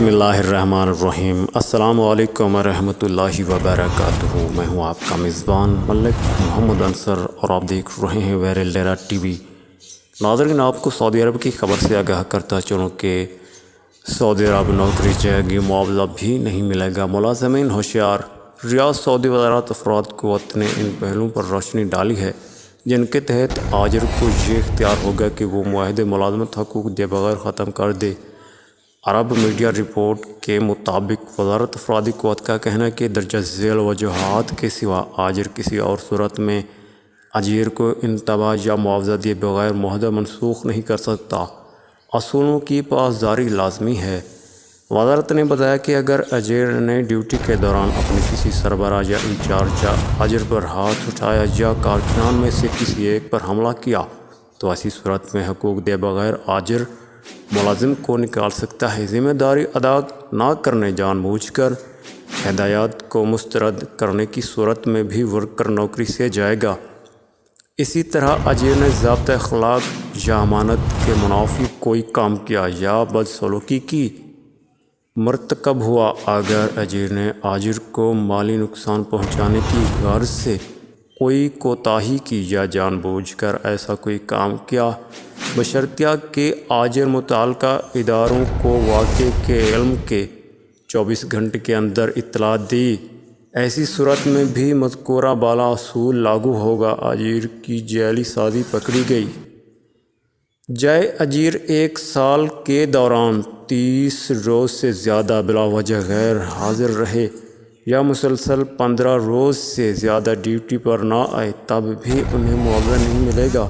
بسم اللہ الرحمن الرحیم۔ السلام علیکم ورحمۃ اللہ وبرکاتہ۔ میں ہوں آپ کا میزبان ملک محمد انصر اور آپ دیکھ رہے ہیں وائرل ڈیرا ٹی وی۔ ناظرین، آپ کو سعودی عرب کی خبر سے آگاہ کرتا چلوں کہ سعودی عرب نوکری جائے گی، معاوضہ بھی نہیں ملے گا، ملازمین ہوشیار۔ ریاض سعودی وزارت افراد قوت نے ان پہلوؤں پر روشنی ڈالی ہے جن کے تحت آجر کو یہ اختیار ہوگا کہ وہ معاہدے ملازمت حقوق دے بغیر ختم کر دے۔ عرب میڈیا رپورٹ کے مطابق وزارت افرادی قوت کا کہنا ہے کہ درجہ ذیل وجوہات کے سوا آجر کسی اور صورت میں اجیر کو انتباہ یا معاوضہ دیے بغیر معاہدہ منسوخ نہیں کر سکتا۔ اصولوں کی پاسداری لازمی ہے۔ وزارت نے بتایا کہ اگر اجیر نے ڈیوٹی کے دوران اپنے کسی سربراہ یا انچارج اجر پر ہاتھ اٹھایا یا کارکنان میں سے کسی ایک پر حملہ کیا تو ایسی صورت میں حقوق دے بغیر اجیر ملازم کو نکال سکتا ہے۔ ذمہ داری ادا نہ کرنے، جان بوجھ کر ہدایات کو مسترد کرنے کی صورت میں بھی ورکر نوکری سے جائے گا۔ اسی طرح اجیر نے ضابطۂ اخلاق یا امانت کے منافی کوئی کام کیا یا بدسلوکی کی مرتکب ہوا، اگر اجیر نے آجر کو مالی نقصان پہنچانے کی غرض سے کوئی کوتاہی کی یا جان بوجھ کر ایسا کوئی کام کیا، بشرطیہ کہ آجر متعلقہ اداروں کو واقعے کے علم کے 24 گھنٹے کے اندر اطلاع دی، ایسی صورت میں بھی مذکورہ بالا اصول لاگو ہوگا۔ اجیر کی جعلی سازی پکڑی گئی۔ جائے اجیر 1 سال کے دوران 30 روز سے زیادہ بلا وجہ غیر حاضر رہے یا مسلسل 15 روز سے زیادہ ڈیوٹی پر نہ آئے، تب بھی انہیں معاوضہ نہیں ملے گا۔